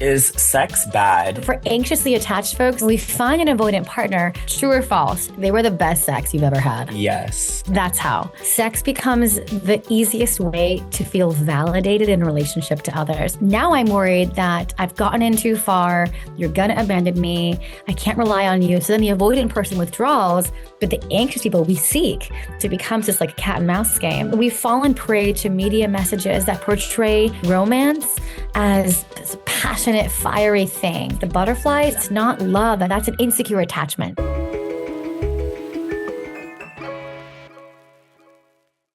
Is sex bad? For anxiously attached folks, we find an avoidant partner, true or false, they were the best sex you've ever had. Yes. That's how. Sex becomes the easiest way to feel validated in relationship to others. Now I'm worried that I've gotten in too far, you're gonna abandon me, I can't rely on you. So then the avoidant person withdraws, but the anxious people we seek, so it becomes just like a cat and mouse game. We've fallen prey to media messages that portray romance as this passionate, fiery thing. The butterfly, it's not love, and that's an insecure attachment.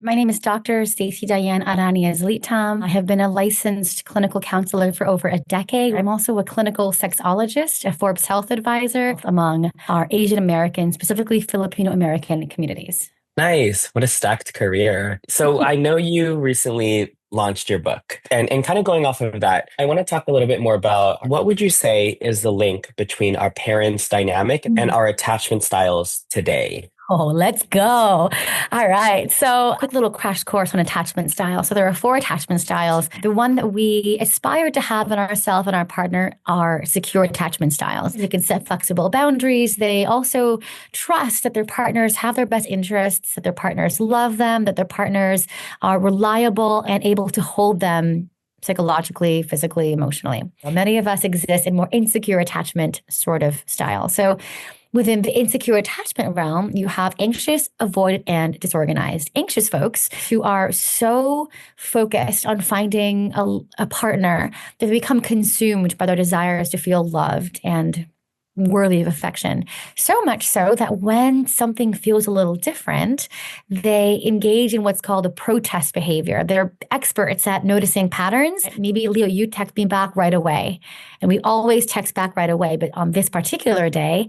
My name is Dr. Stacey Diane Aranias-Litam. I have been a licensed clinical counselor for over a decade. I'm also a clinical sexologist, a Forbes Health advisor among our Asian American, specifically Filipino American communities. Nice. What a stacked career. So I know you recently launched your book and kind of going off of that, I want to talk a little bit more about what would you say is the link between our parents' dynamic and our attachment styles today? Oh, let's go. All right. So quick little crash course on attachment styles. So there are 4 attachment styles. The one that we aspire to have in ourselves and our partner are secure attachment styles. They can set flexible boundaries. They also trust that their partners have their best interests, that their partners love them, that their partners are reliable and able to hold them psychologically, physically, emotionally. Many of us exist in more insecure attachment sort of style. So within the insecure attachment realm, you have anxious, avoidant, and disorganized. Anxious folks who are so focused on finding a partner that they become consumed by their desires to feel loved and worthy of affection. So much so that when something feels a little different, they engage in what's called a protest behavior. They're experts at noticing patterns. Maybe, Leo, you text me back right away. And we always text back right away. But on this particular day,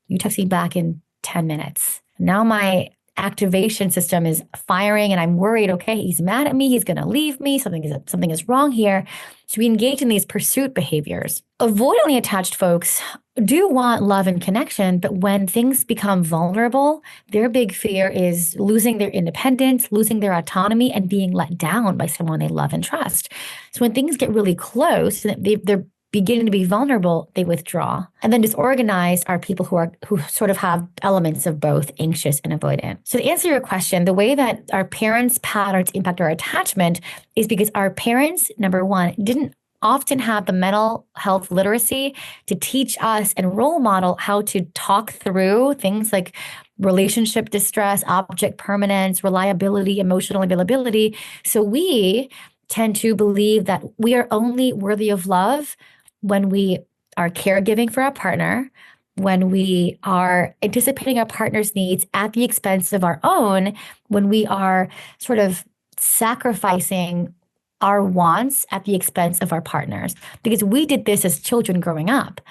you text me back in 10 minutes. Now my activation system is firing and I'm worried, okay, he's mad at me, he's going to leave me, something is wrong here. So we engage in these pursuit behaviors. Avoidantly attached folks do want love and connection, but when things become vulnerable, their big fear is losing their independence, losing their autonomy, and being let down by someone they love and trust. So when things get really close, they're beginning to be vulnerable, they withdraw. And then disorganized are people who sort of have elements of both anxious and avoidant. So to answer your question, the way that our parents' patterns impact our attachment is because our parents, number one, didn't often have the mental health literacy to teach us and role model how to talk through things like relationship distress, object permanence, reliability, emotional availability. So we tend to believe that we are only worthy of love when we are caregiving for our partner, when we are anticipating our partner's needs at the expense of our own, when we are sort of sacrificing our wants at the expense of our partners. Because we did this as children growing up.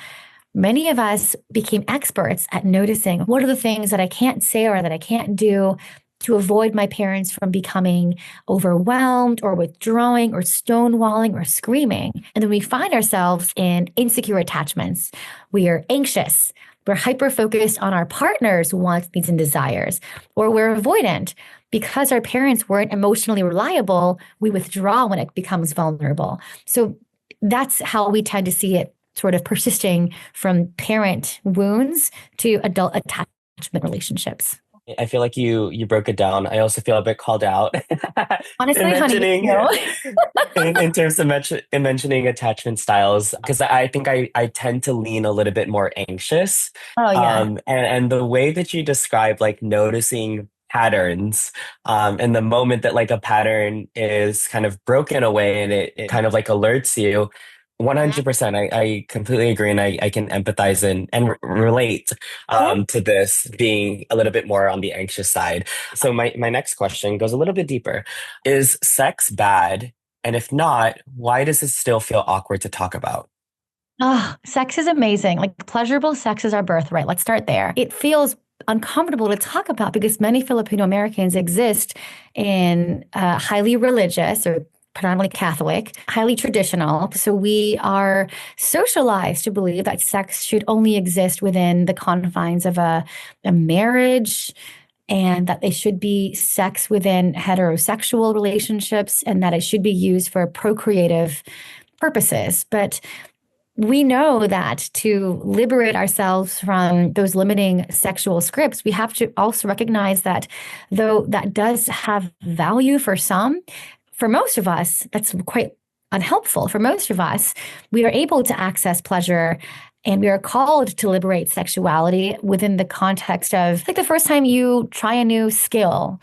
Many of us became experts at noticing what are the things that I can't say or that I can't do to avoid my parents from becoming overwhelmed or withdrawing or stonewalling or screaming. And then we find ourselves in insecure attachments. We are anxious. We're hyper-focused on our partner's wants, needs, and desires. Or we're avoidant. Because our parents weren't emotionally reliable, we withdraw when it becomes vulnerable. So that's how we tend to see it sort of persisting from parent wounds to adult attachment relationships. I feel like you broke it down. I also feel a bit called out. Honestly, mentioning, honey, in terms of mentioning attachment styles, because I think I tend to lean a little bit more anxious. Oh yeah. And the way that you describe like noticing patterns, and the moment that like a pattern is kind of broken away and it kind of like alerts you. 100%. I completely agree. And I can empathize and relate to this being a little bit more on the anxious side. So my next question goes a little bit deeper. Is sex bad? And if not, why does it still feel awkward to talk about? Oh, sex is amazing. Like pleasurable sex is our birthright. Let's start there. It feels uncomfortable to talk about because many Filipino Americans exist in highly religious or predominantly Catholic, highly traditional. So we are socialized to believe that sex should only exist within the confines of a marriage, and that it should be sex within heterosexual relationships, and that it should be used for procreative purposes. But we know that to liberate ourselves from those limiting sexual scripts, we have to also recognize that though that does have value for some, for most of us, that's quite unhelpful. For most of us, we are able to access pleasure and we are called to liberate sexuality within the context of like the first time you try a new skill,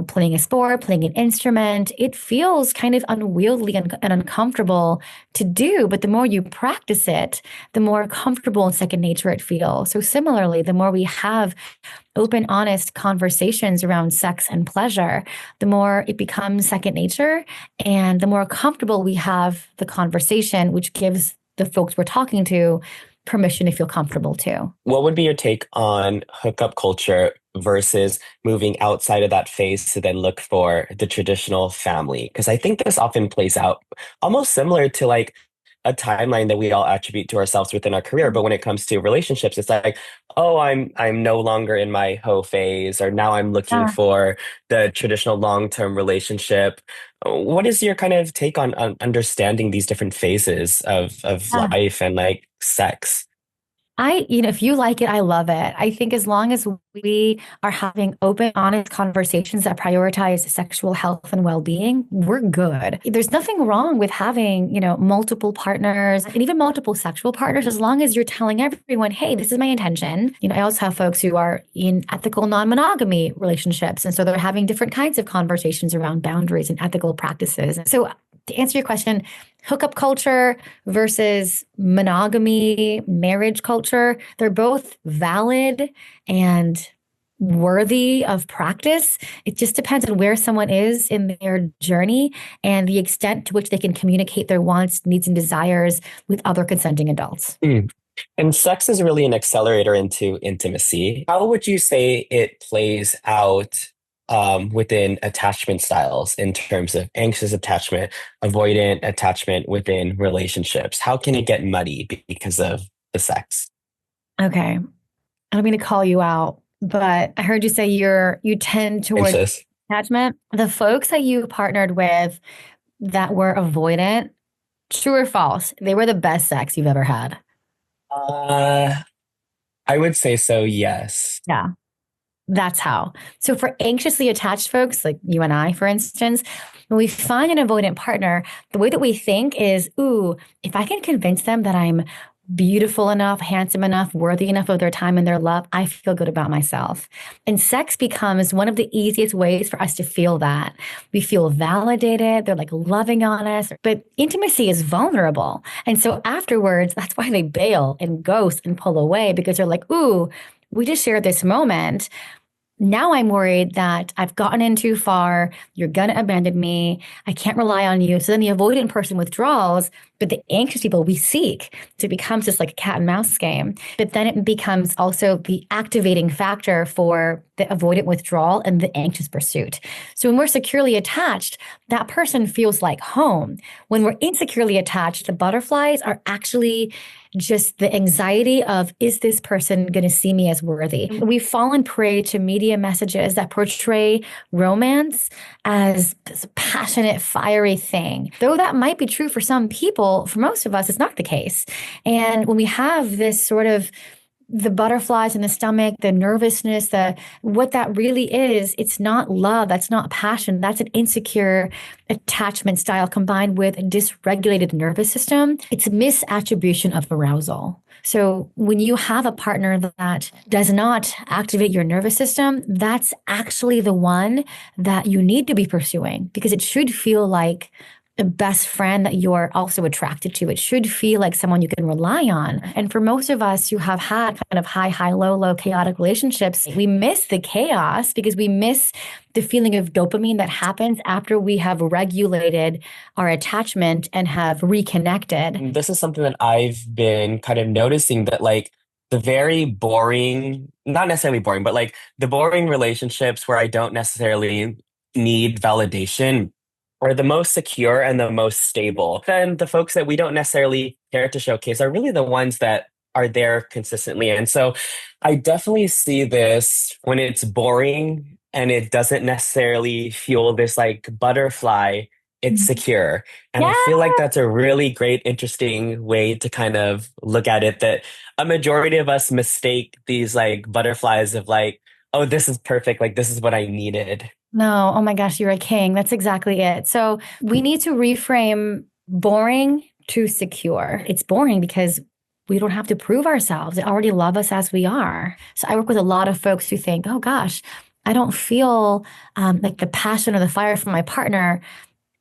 playing a sport, playing an instrument, it feels kind of unwieldy and uncomfortable to do. But the more you practice it, the more comfortable and second nature it feels. So similarly, the more we have open, honest conversations around sex and pleasure, the more it becomes second nature and the more comfortable we have the conversation, which gives the folks we're talking to permission to feel comfortable too. What would be your take on hookup culture versus moving outside of that phase to then look for the traditional family? Because I think this often plays out almost similar to like a timeline that we all attribute to ourselves within our career. But when it comes to relationships, it's like, oh, I'm no longer in my hoe phase, or now I'm looking Yeah. for the traditional long-term relationship. What is your kind of take on understanding these different phases of Yeah. life and like sex? If you like it, I love it. I think as long as we are having open, honest conversations that prioritize sexual health and well-being, we're good. There's nothing wrong with having, multiple partners and even multiple sexual partners, as long as you're telling everyone, hey, this is my intention. I also have folks who are in ethical non-monogamy relationships. And so they're having different kinds of conversations around boundaries and ethical practices. So to answer your question, hookup culture versus monogamy, marriage culture, they're both valid and worthy of practice. It just depends on where someone is in their journey and the extent to which they can communicate their wants, needs, and desires with other consenting adults. Mm. And sex is really an accelerator into intimacy. How would you say it plays out within attachment styles in terms of anxious attachment, avoidant attachment within relationships? How can it get muddy because of the sex? Okay. I don't mean to call you out, but I heard you say you tend towards Anxious. attachment. The folks that you partnered with that were avoidant, true or false, they were the best sex you've ever had. Uh, I would say so, yes. Yeah, that's how. So for anxiously attached folks like you and I, for instance, when we find an avoidant partner, the way that we think is, ooh, if I can convince them that I'm beautiful enough, handsome enough, worthy enough of their time and their love, I feel good about myself. And sex becomes one of the easiest ways for us to feel that. We feel validated. They're like loving on us, but intimacy is vulnerable. And so afterwards, that's why they bail and ghost and pull away because they're like, ooh, we just shared this moment. Now I'm worried that I've gotten in too far. You're going to abandon me. I can't rely on you. So then the avoidant person withdraws, but the anxious people we seek. So it becomes just like a cat and mouse game. But then it becomes also the activating factor for the avoidant withdrawal and the anxious pursuit. So when we're securely attached, that person feels like home. When we're insecurely attached, the butterflies are actually just the anxiety of, is this person going to see me as worthy? We've fallen prey to media messages that portray romance as this passionate, fiery thing. Though that might be true for some people, for most of us, it's not the case. And when we have this sort of the butterflies in the stomach, the nervousness, the what that really is, it's not love, that's not passion, that's an insecure attachment style combined with a dysregulated nervous system. It's misattribution of arousal. So when you have a partner that does not activate your nervous system, that's actually the one that you need to be pursuing because it should feel like a best friend that you're also attracted to. It should feel like someone you can rely on. And for most of us who have had kind of high, low, chaotic relationships, we miss the chaos because we miss the feeling of dopamine that happens after we have regulated our attachment and have reconnected. This is something that I've been kind of noticing that like the very boring, not necessarily boring, but like the boring relationships where I don't necessarily need validation are the most secure and the most stable. Then the folks that we don't necessarily care to showcase are really the ones that are there consistently. And so I definitely see this when it's boring and it doesn't necessarily fuel this like butterfly it's secure. And I Yeah. feel like that's a really great, interesting way to kind of look at it, that a majority of us mistake these like butterflies of like, oh, this is perfect. Like, this is what I needed. No, oh my gosh, you're a king. That's exactly it. So we need to reframe boring to secure. It's boring because we don't have to prove ourselves. They already love us as we are. So I work with a lot of folks who think, oh gosh, I don't feel like the passion or the fire for my partner.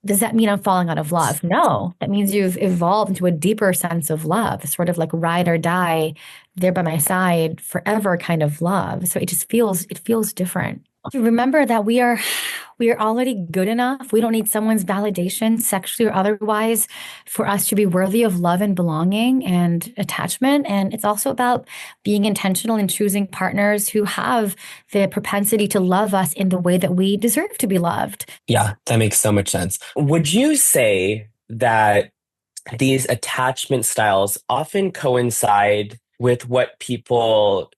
Does that mean I'm falling out of love? No, that means you've evolved into a deeper sense of love, sort of like ride or die, there by my side forever kind of love. So it feels different. Remember that we are already good enough. We don't need someone's validation, sexually or otherwise, for us to be worthy of love and belonging and attachment. And it's also about being intentional in choosing partners who have the propensity to love us in the way that we deserve to be loved. Yeah, that makes so much sense. Would you say that these attachment styles often coincide with what people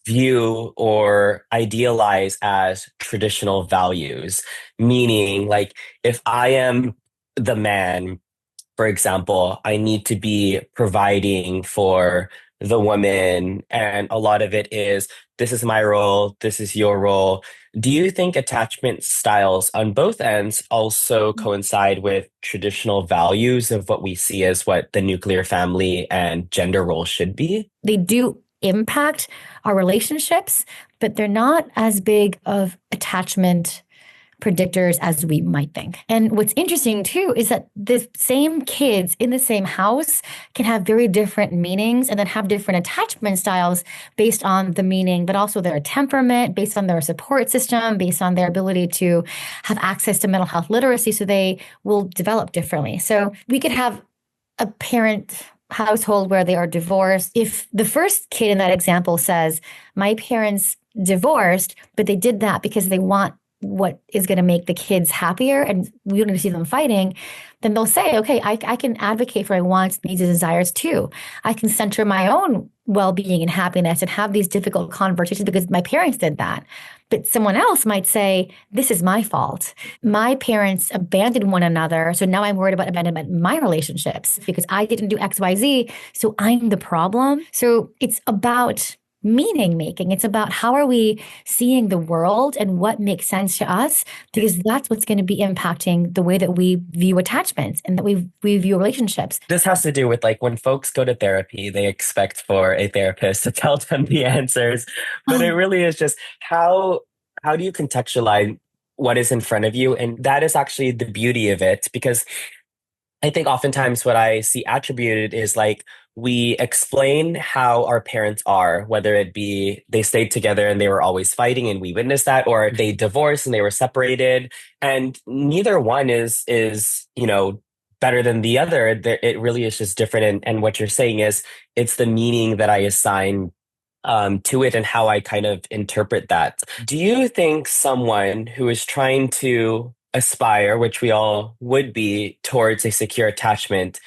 view or idealize as traditional values? Meaning, like, if I am the man, for example, I need to be providing for the woman, and a lot of it is this is my role, this is your role. Do you think attachment styles on both ends also coincide with traditional values of what we see as what the nuclear family and gender role should be? They do impact our relationships, but they're not as big of attachment predictors as we might think. And what's interesting too is that the same kids in the same house can have very different meanings and then have different attachment styles based on the meaning, but also their temperament, based on their support system, based on their ability to have access to mental health literacy. So they will develop differently. So we could have a parent household where they are divorced. If the first kid in that example says, my parents divorced, but they did that because they want what is going to make the kids happier and we don't need to see them fighting, then they'll say, okay, I can advocate for my wants, needs, and desires too. I can center my own well-being and happiness and have these difficult conversations because my parents did that. But someone else might say, this is my fault. My parents abandoned one another. So now I'm worried about abandonment in my relationships because I didn't do XYZ. So I'm the problem. So it's about meaning making. It's about how are we seeing the world and what makes sense to us, because that's what's going to be impacting the way that we view attachments and that we view relationships. This has to do with like when folks go to therapy, they expect for a therapist to tell them the answers, but it really is just how do you contextualize what is in front of you? And that is actually the beauty of it, because I think oftentimes what I see attributed is like we explain how our parents are, whether it be they stayed together and they were always fighting and we witnessed that, or they divorced and they were separated. And neither one is, better than the other. It really is just different. And what you're saying is it's the meaning that I assign to it and how I kind of interpret that. Do you think someone who is trying to aspire, which we all would be, towards a secure attachment,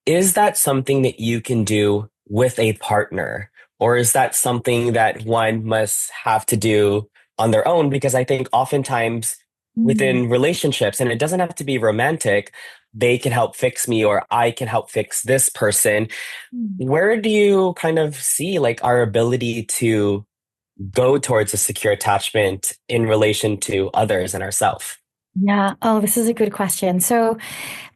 is that something that you can do with a partner? Or is that something that one must have to do on their own? Because I think oftentimes within relationships, and it doesn't have to be romantic, they can help fix me or I can help fix this person. Where do you kind of see like our ability to go towards a secure attachment in relation to others and ourselves? Yeah. Oh, this is a good question. So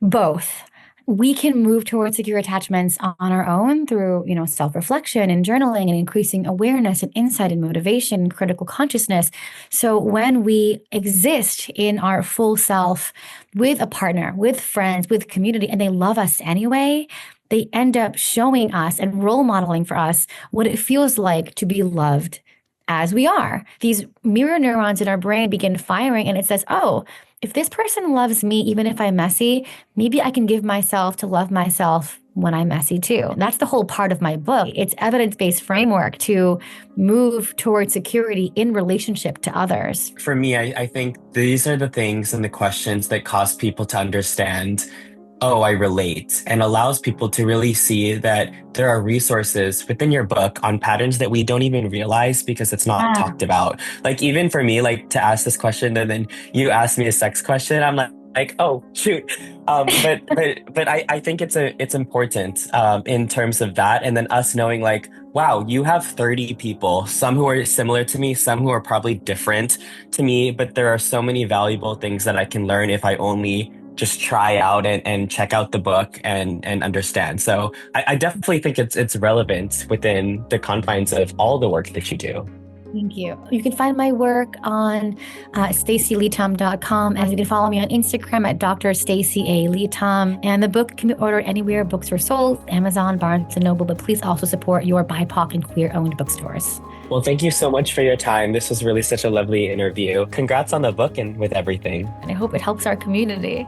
both. We can move towards secure attachments on our own through, self-reflection and journaling and increasing awareness and insight and motivation and critical consciousness. So when we exist in our full self with a partner, with friends, with community, and they love us anyway, they end up showing us and role modeling for us what it feels like to be loved as we are. These mirror neurons in our brain begin firing, and it says, oh, if this person loves me, even if I'm messy, maybe I can give myself to love myself when I'm messy too. That's the whole part of my book. It's evidence-based framework to move towards security in relationship to others. For me, I think these are the things and the questions that cause people to understand, oh, I relate, and allows people to really see that there are resources within your book on patterns that we don't even realize because it's not Ah, talked about. Like even for me, like to ask this question and then you ask me a sex question, I'm like, like, oh shoot. But I think it's important in terms of that, and then us knowing like, wow, you have 30 people, some who are similar to me, some who are probably different to me, but there are so many valuable things that I can learn if I only just try out and check out the book and understand. So I definitely think it's relevant within the confines of all the work that you do. Thank you. You can find my work on staceyleetom.com, and you can follow me on Instagram at Dr. Stacey A. Leetom. And the book can be ordered anywhere books are sold, Amazon, Barnes& and Noble, but please also support your BIPOC and queer-owned bookstores. Well, thank you so much for your time. This was really such a lovely interview. Congrats on the book and with everything. And I hope it helps our community.